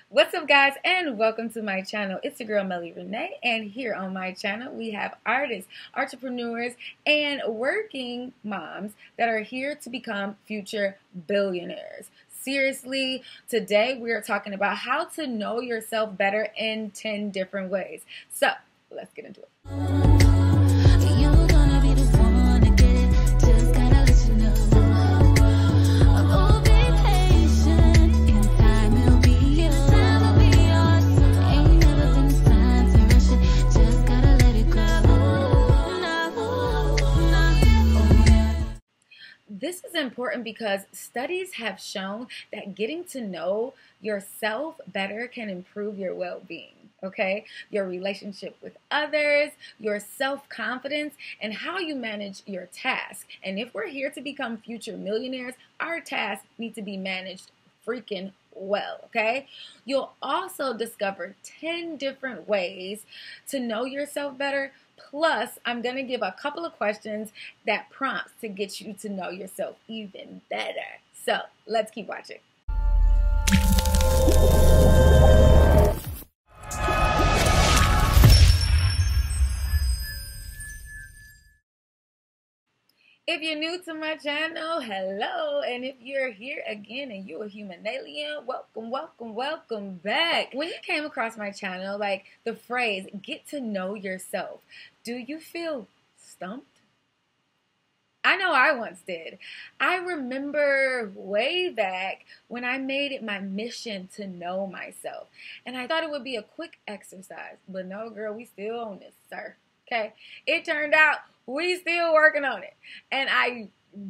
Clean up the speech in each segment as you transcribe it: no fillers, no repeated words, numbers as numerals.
What's up, guys, and welcome to my channel. It's your girl Melly Renee, and here on my channel we have artists, entrepreneurs, and working moms that are here to become future billionaires. Seriously, today we are talking about how to know yourself better in 10 different ways. So let's get into it. This is important because studies have shown that getting to know yourself better can improve your well-being, okay? Your relationship with others, your self-confidence, and how you manage your tasks. And if we're here to become future millionaires, our tasks need to be managed freaking well, okay? You'll also discover 10 different ways to know yourself better. Plus, I'm going to give a couple of questions that prompts to get you to know yourself even better. So let's keep watching. If you're new to my channel, hello. And if you're here again and you're a human alien, welcome back. When you came across my channel, like the phrase, get to know yourself, do you feel stumped? I know I once did. I remember way back when I made it my mission to know myself. And I thought it would be a quick exercise. But no, girl, we still on this, sir. Okay? It turned out we still working on it. And I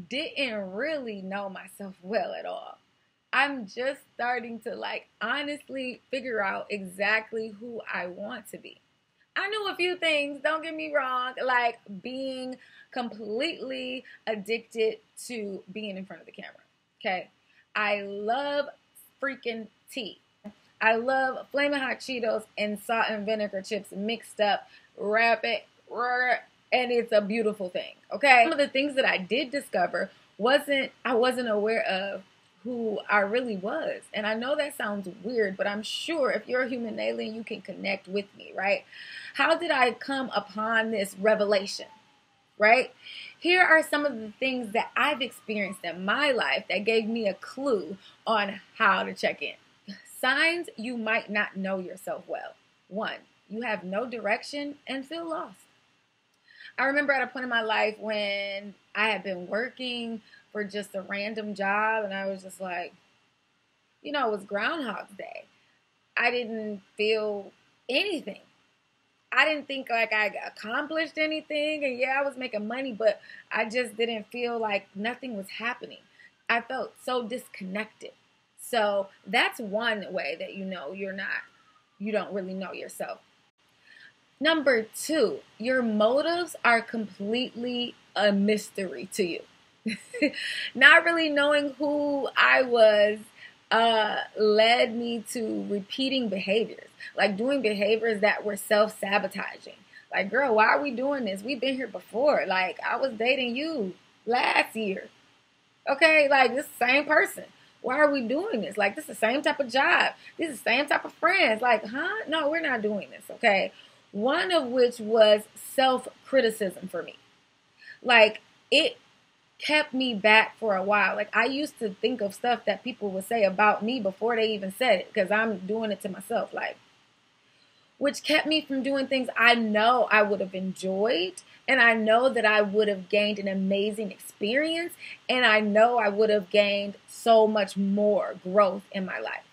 didn't really know myself well at all. I'm just starting to honestly figure out exactly who I want to be. I knew a few things, don't get me wrong, like being completely addicted to being in front of the camera, okay? I love freaking tea. I love Flamin' Hot Cheetos and salt and vinegar chips mixed up, wrap it, and it's a beautiful thing, okay? Some of the things that I did discover I wasn't aware of who I really was. And I know that sounds weird, but I'm sure if you're a human alien, you can connect with me, right? How did I come upon this revelation, right? Here are some of the things that I've experienced in my life that gave me a clue on how to check in. Signs you might not know yourself well. 1, you have no direction and feel lost. I remember at a point in my life when I had been working for just a random job, and I was just like, it was Groundhog's Day. I didn't feel anything. I didn't think like I accomplished anything, and yeah, I was making money, but I just didn't feel like nothing was happening. I felt so disconnected. So that's one way that you don't really know yourself. Number 2, your motives are completely a mystery to you. Not really knowing who I was led me to repeating behaviors, like doing behaviors that were self-sabotaging. Like, girl, why are we doing this? We've been here before. Like, I was dating you last year. Okay, like, this is the same person. Why are we doing this? Like, this is the same type of job. This is the same type of friends. Like, huh? No, we're not doing this, okay? One of which was self-criticism for me. Like, it kept me back for a while. Like, I used to think of stuff that people would say about me before they even said it, because I'm doing it to myself, like, which kept me from doing things I know I would have enjoyed, and I know that I would have gained an amazing experience, and I know I would have gained so much more growth in my life.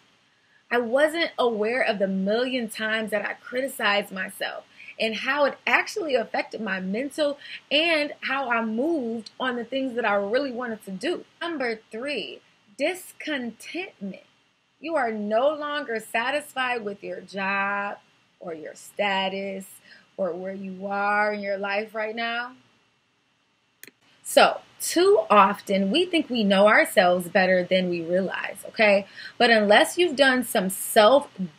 I wasn't aware of the million times that I criticized myself and how it actually affected my mental and how I moved on the things that I really wanted to do. Number 3, discontentment. You are no longer satisfied with your job or your status or where you are in your life right now. So, too often we think we know ourselves better than we realize, okay? But unless you've done some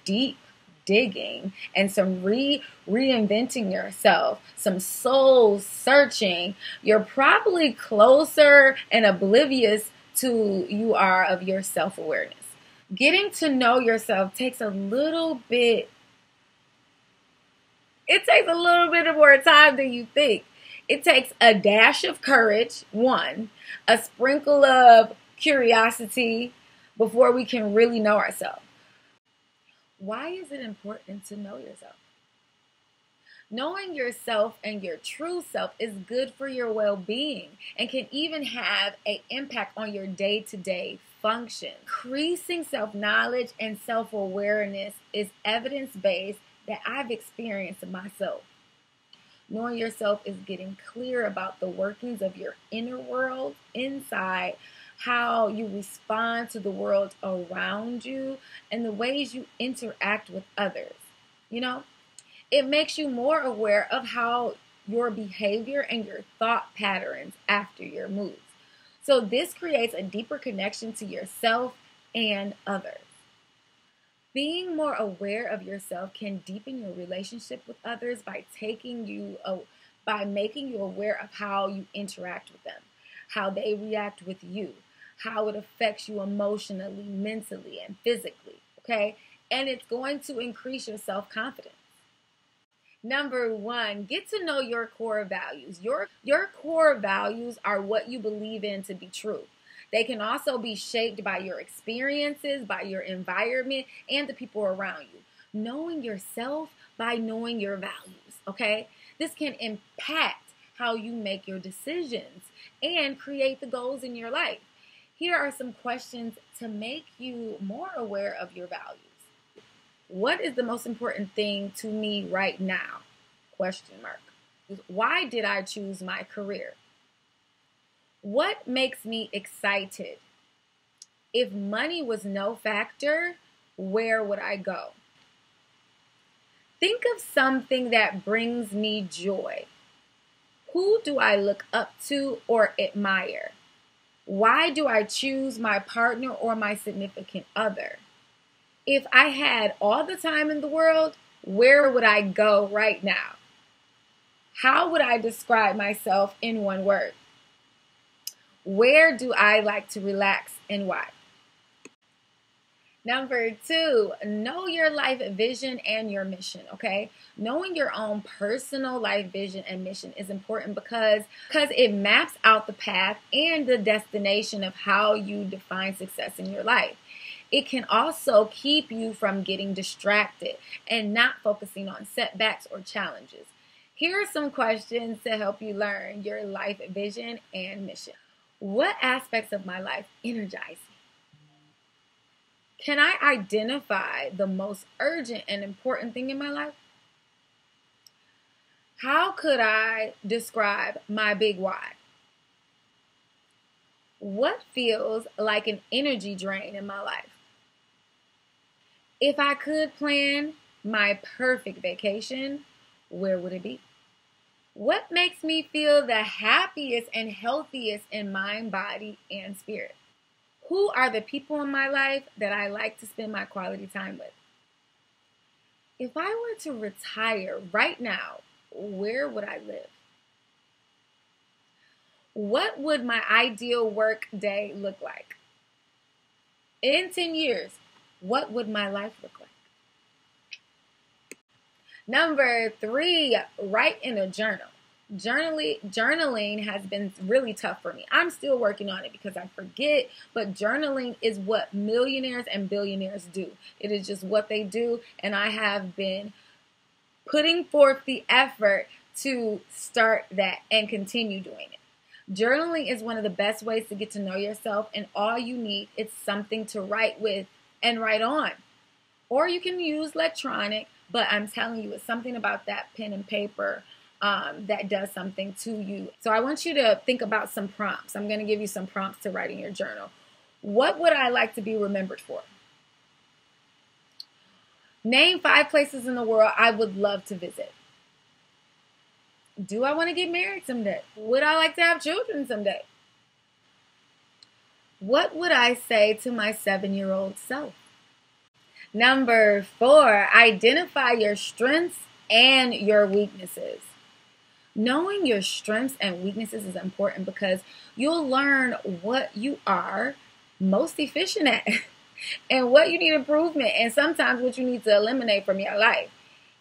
deep digging and some reinventing yourself, some soul searching, you're probably closer and oblivious to you are of your self-awareness. Getting to know yourself takes a little bit of more time than you think. It takes a dash of courage, one, a sprinkle of curiosity before we can really know ourselves. Why is it important to know yourself? Knowing yourself and your true self is good for your well-being and can even have an impact on your day-to-day function. Increasing self-knowledge and self-awareness is evidence-based that I've experienced myself. Knowing yourself is getting clear about the workings of your inner world inside, how you respond to the world around you, and the ways you interact with others. It makes you more aware of how your behavior and your thought patterns after your moods. So this creates a deeper connection to yourself and others. Being more aware of yourself can deepen your relationship with others by making you aware of how you interact with them, how they react with you, how it affects you emotionally, mentally, and physically, okay? And it's going to increase your self-confidence. Number 1, get to know your core values. Your core values are what you believe in to be true. They can also be shaped by your experiences, by your environment, and the people around you. Knowing yourself by knowing your values, okay? This can impact how you make your decisions and create the goals in your life. Here are some questions to make you more aware of your values. What is the most important thing to me right now? Question mark. Why did I choose my career? What makes me excited? If money was no factor, where would I go? Think of something that brings me joy. Who do I look up to or admire? Why do I choose my partner or my significant other? If I had all the time in the world, where would I go right now? How would I describe myself in one word? Where do I like to relax and why? Number 2, know your life vision and your mission, okay? Knowing your own personal life vision and mission is important because it maps out the path and the destination of how you define success in your life. It can also keep you from getting distracted and not focusing on setbacks or challenges. Here are some questions to help you learn your life vision and mission. What aspects of my life energize me? Can I identify the most urgent and important thing in my life? How could I describe my big why? What feels like an energy drain in my life? If I could plan my perfect vacation, where would it be? What makes me feel the happiest and healthiest in mind, body, and spirit? Who are the people in my life that I like to spend my quality time with? If I were to retire right now, where would I live? What would my ideal work day look like? In 10 years, what would my life look like? Number 3, write in a journal. Journaling has been really tough for me. I'm still working on it because I forget, but journaling is what millionaires and billionaires do. It is just what they do, and I have been putting forth the effort to start that and continue doing it. Journaling is one of the best ways to get to know yourself, and all you need is something to write with and write on. Or you can use electronic, but I'm telling you, it's something about that pen and paper that does something to you. So I want you to think about some prompts. I'm going to give you some prompts to write in your journal. What would I like to be remembered for? Name 5 places in the world I would love to visit. Do I want to get married someday? Would I like to have children someday? What would I say to my 7-year-old self? Number 4, identify your strengths and your weaknesses. Knowing your strengths and weaknesses is important because you'll learn what you are most efficient at and what you need improvement, and sometimes what you need to eliminate from your life.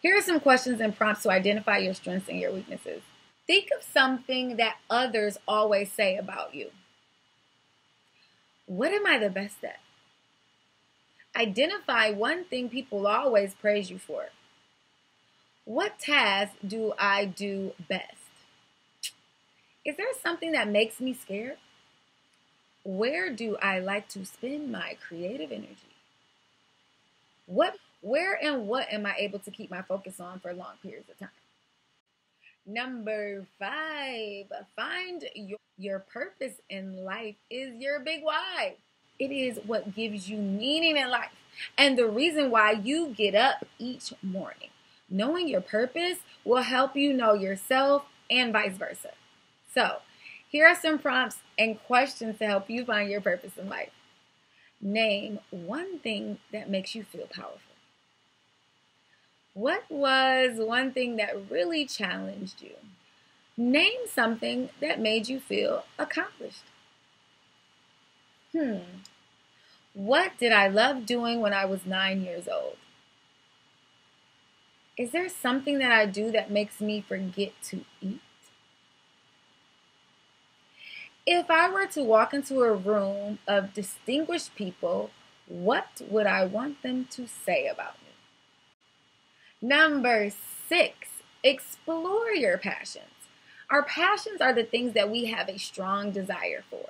Here are some questions and prompts to identify your strengths and your weaknesses. Think of something that others always say about you. What am I the best at? Identify one thing people always praise you for. What task do I do best? Is there something that makes me scared? Where do I like to spend my creative energy? Where and what am I able to keep my focus on for long periods of time? Number 5, find your purpose in life is your big why. It is what gives you meaning in life and the reason why you get up each morning. Knowing your purpose will help you know yourself and vice versa. So, here are some prompts and questions to help you find your purpose in life. Name one thing that makes you feel powerful. What was one thing that really challenged you? Name something that made you feel accomplished. What did I love doing when I was 9 years old? Is there something that I do that makes me forget to eat? If I were to walk into a room of distinguished people, what would I want them to say about me? Number 6, explore your passions. Our passions are the things that we have a strong desire for.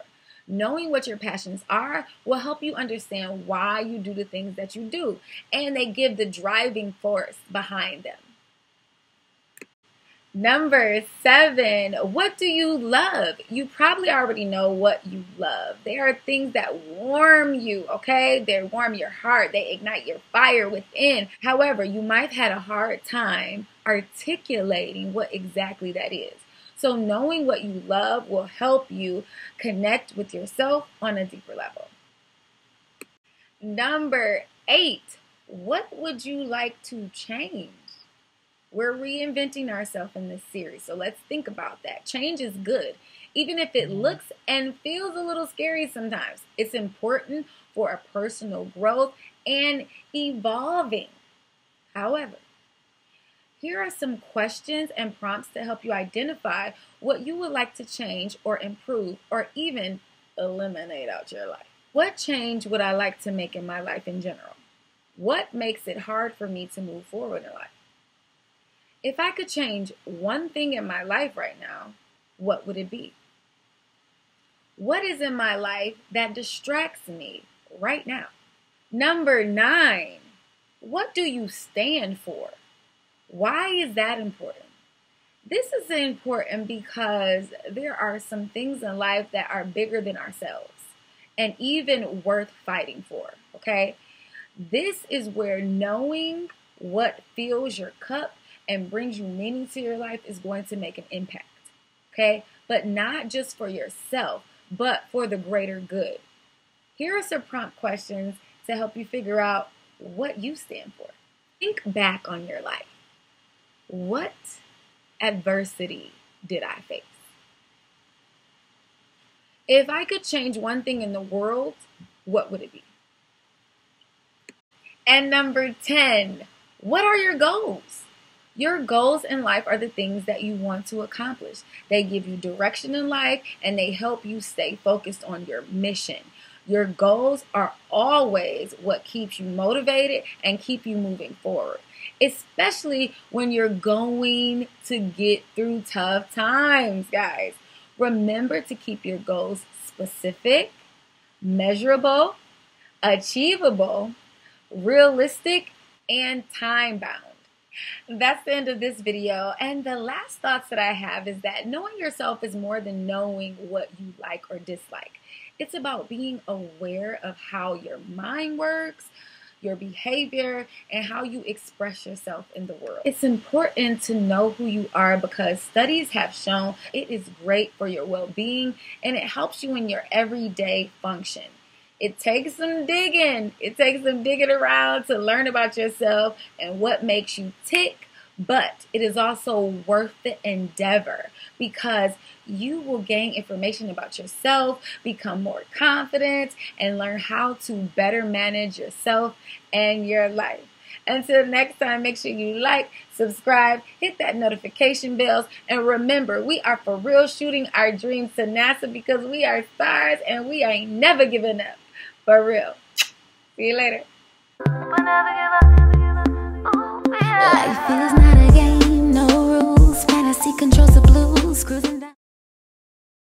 Knowing what your passions are will help you understand why you do the things that you do, and they give the driving force behind them. Number 7, what do you love? You probably already know what you love. They are things that warm you, okay? They warm your heart. They ignite your fire within. However, you might have had a hard time articulating what exactly that is. So knowing what you love will help you connect with yourself on a deeper level. Number 8, what would you like to change? We're reinventing ourselves in this series, so let's think about that. Change is good, even if it looks and feels a little scary sometimes. It's important for a personal growth and evolving. However, here are some questions and prompts to help you identify what you would like to change or improve or even eliminate out your life. What change would I like to make in my life in general? What makes it hard for me to move forward in life? If I could change one thing in my life right now, what would it be? What is in my life that distracts me right now? Number 9, what do you stand for? Why is that important? This is important because there are some things in life that are bigger than ourselves and even worth fighting for, okay? This is where knowing what fills your cup and brings you meaning to your life is going to make an impact, okay? But not just for yourself, but for the greater good. Here are some prompt questions to help you figure out what you stand for. Think back on your life. What adversity did I face? If I could change one thing in the world, what would it be? And number 10, what are your goals? Your goals in life are the things that you want to accomplish. They give you direction in life and they help you stay focused on your mission. Your goals are always what keeps you motivated and keep you moving forward, especially when you're going to get through tough times, guys. Remember to keep your goals specific, measurable, achievable, realistic, and time-bound. That's the end of this video. And the last thoughts that I have is that knowing yourself is more than knowing what you like or dislike. It's about being aware of how your mind works, your behavior, and how you express yourself in the world. It's important to know who you are because studies have shown it is great for your well-being and it helps you in your everyday function. It takes some digging. It takes some digging around to learn about yourself and what makes you tick, but it is also worth the endeavor because you will gain information about yourself, become more confident, and learn how to better manage yourself and your life. Until next time, make sure you like, subscribe, hit that notification bells, and remember, we are for real shooting our dreams to NASA because we are stars and we ain't never giving up. For real. See you later. Life is